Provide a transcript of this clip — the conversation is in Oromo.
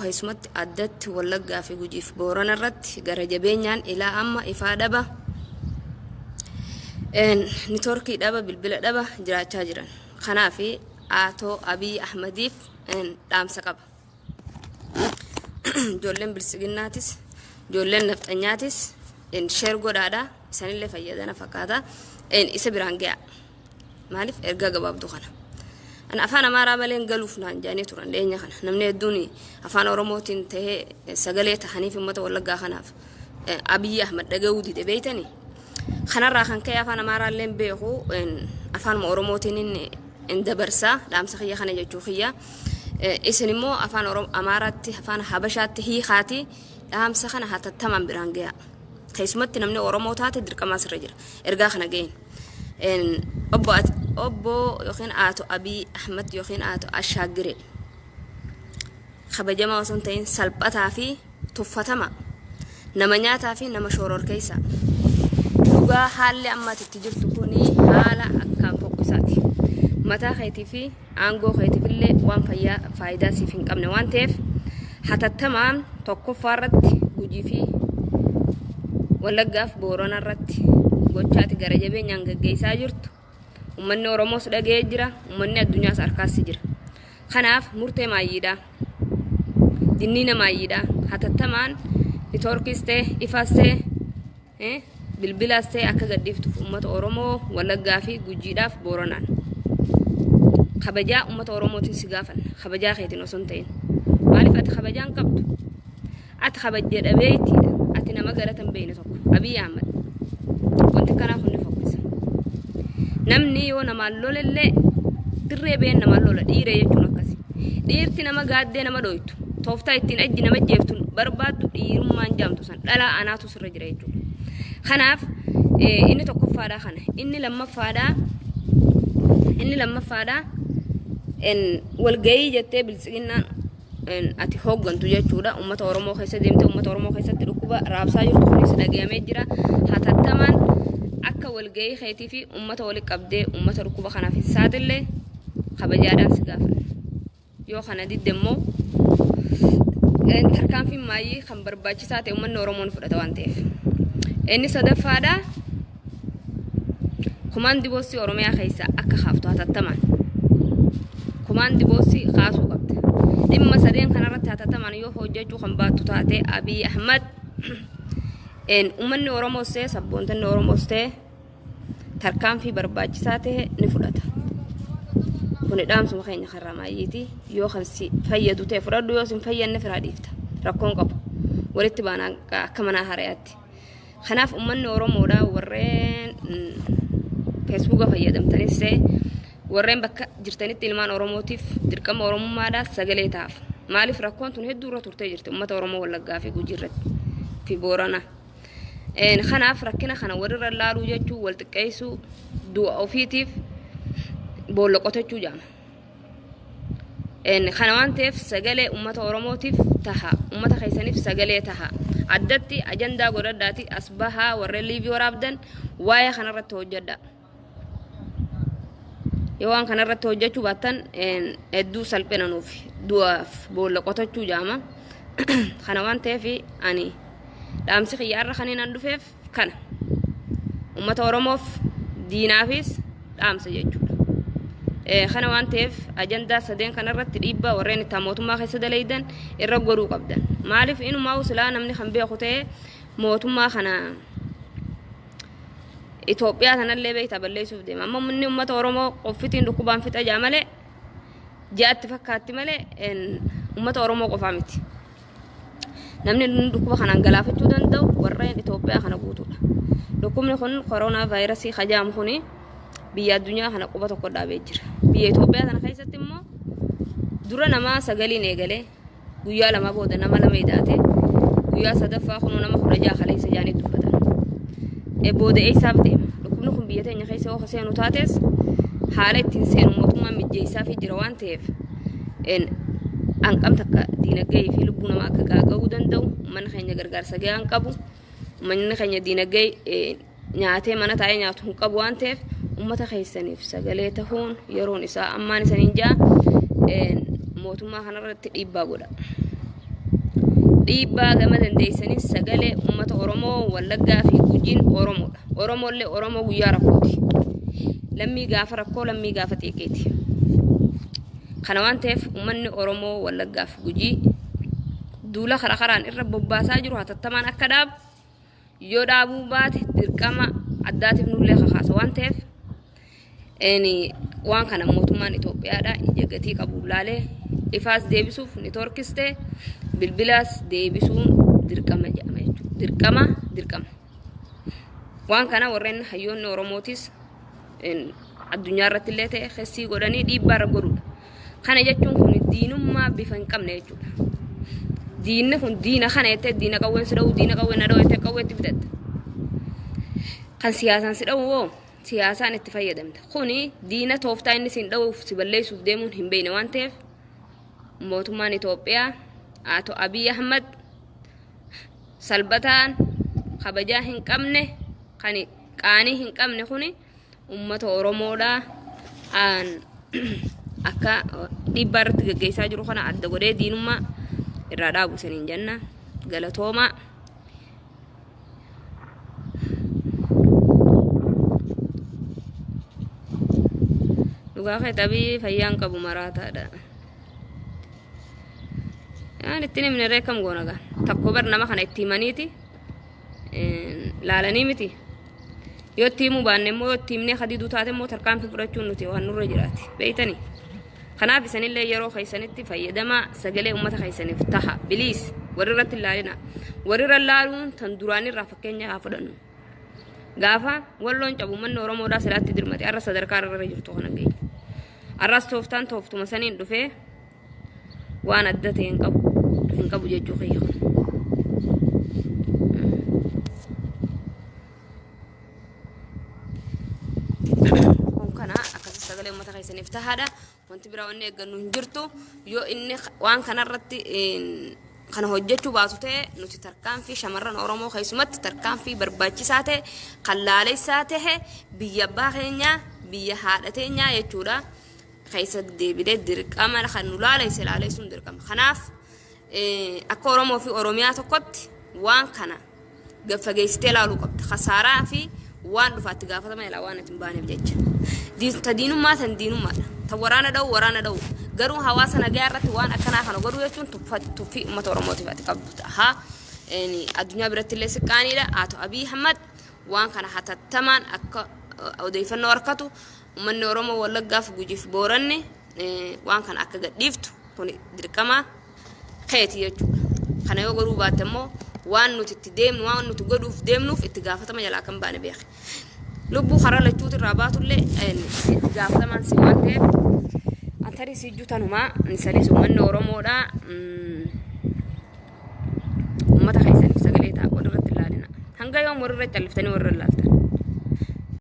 خيسمت عدت ولقى في جوجيف بوران الرت جرجبينيان إلى أما إفادة به إن نتوركي دابا بالبلد دابا جرا تاجرا خنافي آتو أبي أحمديف إن دام سكب جولن بالسجناتس جولن نفتنياتس إن شرقو دادا سن اللي فيدنا فكاتا إن إسبرانجع مالف إرجع جواب دخنا أنا أفانا ما راملين قلوفنا جاني تران لين خنا نمني الدوني أفانا رموتين ته سجلت حنيف متى ولا جا خناف أبي أحمد دجودي تبيتني خنا راخن كي أفانا ما رالين بيهو إن أفانا رموتين إن دبرسا دام سخية خنا جوخية إسنمو أفانا أمارات أفانا حبشات هي خاتي دام سخنا حتى تمام برانجيا خيسمت نمني رموتات درك ما سرجر إرجع خنا جين إن أبو يخين آتو أبي أحمد يخين آتو أشاقري خبجما وسنتين سلبتها في تفتما نمانياتها في نمشورور كيسا لغا حالي أما تتجر تكوني حالا أكام فوقساتي متى خيتي في عنقو خيتي في اللي وان فايدة سيفين قمنا وان تيف حتى التمام توقف فارت وجي في ولقاف بورونا الرت gochaati gara jabeenyaan gaggeessaa jirtu ummanni Oromoos dhagee jira ummanni addunyaas harkaas jira kanaaf murtee maayyiidha dinniina maayyiidha hatattamaan nitorkistee ifaastee bilbilaastee akka gaddiiftuuf ummata Oromoo Wallaggaa fi Gujiidhaaf Booranaan kabajaa ummata Oromootiin si gaafan kabajaa keetiin osoo hin ta'in maaliif ati kabajaan qabdu ati kabajjee dhabeeytiidha ati nama galatan beeyne tokko Abiy Ahmad wanti kana hundi fokkisa namni yoo nama lolelle dirree been nama lola dhiire jechuun akkasi dhiirti nama gaaddee nama dhoytu tooftaa ittiin ajji nama jeeftu barbaaddu dhiirummaan jaamtu san dhala anaatu sirra jira jechuudha kanaaf inni tokkoffaadha kana inni lammaffaadha en walgayii jettee bilisiginnaan ati hoggantu jechuudha ummata Oromoo keessa deemte ummata Oromoo keessatti dhukkuba raabsaa jirtu kunis dhagayamee jira hatattamaan akka walgayii keetii fi ummata wali qabdee ummata dhukkuba kanaaf saaxillee kabajaadhaan si gaafan yoo kana didde immoo tarkaanfiin maayii kan barbaachisaa ta'e ummanni Oromoon fudhata waan ta'eef inni sadaffaadha kumaandi boosii Oromiyaa keessa akka haaftu hatattamaan kumaandi boosii kaasuu qabda dhimma sadeen kanarratti hatattamaan yoo hojjechuu kan baattu taate Abiy Ahmad en ummanni Oromoos ta'e sabboontanni Oromoos ta'e tarkaanfii barbaachisaa ta'e ni fudhata kun dhaamsuma keenya karraa maayyiiti yoo kan si fayyadu ta'e fudhadhu yoo sin fayyanne firaa dhiifta rakkoon qabu walitti baanaa akka manaa harayaatti kanaaf ummanni Oromoodha warreen feesbuuka fayyadamtanis ta'e warreen bakka jirtanitti ilmaan Oromootiif dirqama Oromummaadha sagalee taaf maaliif rakkoon tun hedduu irra turtee jirti ummata Oromoo Wallaggaa fi Gujiirratti fi Booranaa en kanaaf rakkina kana warra laaluu jechuu wal xiqqeessuu du'a ofiitiif boolla qotachuu jaama en kana waan ta'eef sagalee ummata Oromootiif taha ummata keessaniif sagalee taha addatti ajandaa godhadhaati asbahaa warreen liivii waraabdan waa'ee kanarratti hojjedha yoo waan kanarratti hojjechuu baattan hedduu salphinanuuf du'aaf boolla qotachuu jaama kana waan ta'eef ani dhaamsi xiyyaarra kaniin dhufeef kana ummata Oromoof diinaafis dhaamsa jechuudha kana waan ta'eef ajandaa sadeen kanarratti dhiibbaa warreen itti mootummaa keessa dalaydan irra godhuu qabdan maaliif inumaa usilaa namni kan beeku ta'e mootummaa kana Itoophiyaa sanallee beekta balleessuuf deema amma munni ummata Oromoo qoffitiin dhukkubaan fixa jaa malee jaatti fakkaatti malee ummata Oromoo qofaa miti namni dhukkuba kanaan galaafachuu danda'u warreen Itoophiyaa kana guutuudha dhukkubni kun koronaa vaayirasii hajaamu kuni biyya addunyaa kana quba tokko dhaabee jira biyya Itoophiyaa kana keessatti immoo dura nama sagaliin eegalee guyyaa lama booda nama lama hidhaate guyyaa sadaffaa kunuu nama 16 kaleessa jaanii dubbatan booda eessaaf deema dhukkubni kun biyya teenya keessa yoo seenu taates haala ittiin seenu mootummaan mijjeessaa fi jira waan ta'eef anqamta akka diinagdee fi lubbuu namaa akka gaaga'uu danda'u manni keenya gargaarsa ga'aan qabu manni keenya diinagdee nyaatee mana taa'ee nyaatu hin qabu waan ta'eef ummata keessaniif sagalee tahuun yeroon isaa ammaan isaniin jaa mootummaa kanarratti dhiibbaa godha dhiibbaa gama dandeessanis sagalee uummata Oromoo Wallaggaa fi Gujiin Oromoodha. Oromollee Oromoo guyyaa rakkooti. Lammii gaafa rakkoo lammii gaafa xiqqeeti. Kana waan ta'eef uummanni Oromoo Wallaggaa fi Gujii duula karaa karaan irra bobbaasaa jiru hatattamaan akka dhaabu yoo dhaabuu baate dirqama addaatiif nullee kakaasa waan ta'eef waan kana mootummaan Itoophiyaadha ija gatii qabu laalee ifaas deebisuuf ni torkiste bilbilaas deebisuun dirqama jedhama jechuudha. Dirqama. Waan kana warreen hayyoonni Oromootis addunyaa irratti illee ta'e keessii godhanii dhiibbaa irra godhudha. Kana jechuun kun diinummaa bifa hin qabne jechuudha. Diinni kun diina kana jettee diina qawween si dha'u diina qawween na dha'u jettee qawweetti bitatta. Kan siyaasaan si dha'u hoo siyaasaan itti fayyadamta. Kuni diina tooftaa inni si hin dha'uuf si balleessuuf deemuun hin beekne waan ta'eef mootummaan Itoophiyaa Aato Abiy Ahmad salbataan kabajaa hin qabne kan qaanii hin qabne kuni uummata Oromoodhaa akka dhiibbaa irratti gaggeessaa jiru kana adda godhee diinummaa irraa dhaabu saniin jenna galatoomaa. Dhugaa tabii fayyaan qabu maraataadha. Ittiin himne reekam goonaga takko bar nama kana itti himaniiti laalanii miti yoo itti himuu baanne immoo yoo itti himnee hadiiduu taate immoo tarkaanfii fudhachuun nuti waan nurra jiraati beeytanii. Kanaaf isanillee yeroo keessanitti fayyadamaa sagalee uummata keessaniif taha biliis warri irratti ilaalina warri irra ilaaluun tan duraan irraa fakkeenya haa fudhannu. Gaafa walloon cabu manni Oromoodhaa silaatti dirmate arra sadarkaa irra jirtu kana ga'e. Arras tooftaan tooftuma saniin dhufee waan adda ta'e hin qabu jechuu kiyya. Kun kana akkasii sagalee uummata keessaniif tahaadha. Wanti biraa wanni eeggannu hin jirtu yoo inni waan kanarratti kana hojjechuu baatu ta'e nuti tarkaanfii shamarran Oromoo keessumatti tarkaanfii barbaachisaa ta'e kan laaleessaa ta'e biyya abbaa keenyaa biyya haadha teenyaa jechuudha. Keessa deebidee dirqama kan nu laaleessuun dirqama. Kanaaf akka Oromoo fi Oromiyaa tokkotti waan kana gaffageessitee ilaaluu qabda. Khasaaraa fi waan dhufaatti gaafatama ilaa waan itti hin baaneef jecha. Diinummaa tan diinummaadha. Ta waraana dha'u garuu hawaasa nagaa irratti waan akkanaa kana godhuu jechuun tuffii uummata Oromootiif ati qabdu ta'a. Addunyaa biratti illee siqqaaniidha. Aato Abiy Ahmad waan kana hatattamaan akka odeeffannoo harkatu uummanni Oromoo Wallaggaa fi Gujiif Booranni waan kana akka gadhiiftu kun dirqama keeti jechuudha. Kana yoo godhuu baatte immoo waan nuti itti deemnu waan nuti godhuuf deemnuuf itti gaafatama jalaa kan baane beeki. Lubbuu karaa lachuuti irraa baatullee itti gaafatamaan si waan ta'eef antarii si juutanumaa nisalees uummanni Oromoodhaa uummata keessaniif sagalee ta'a walirratti ilaalina. Hanga yoom warri irra calliftanii warri ilaaltan.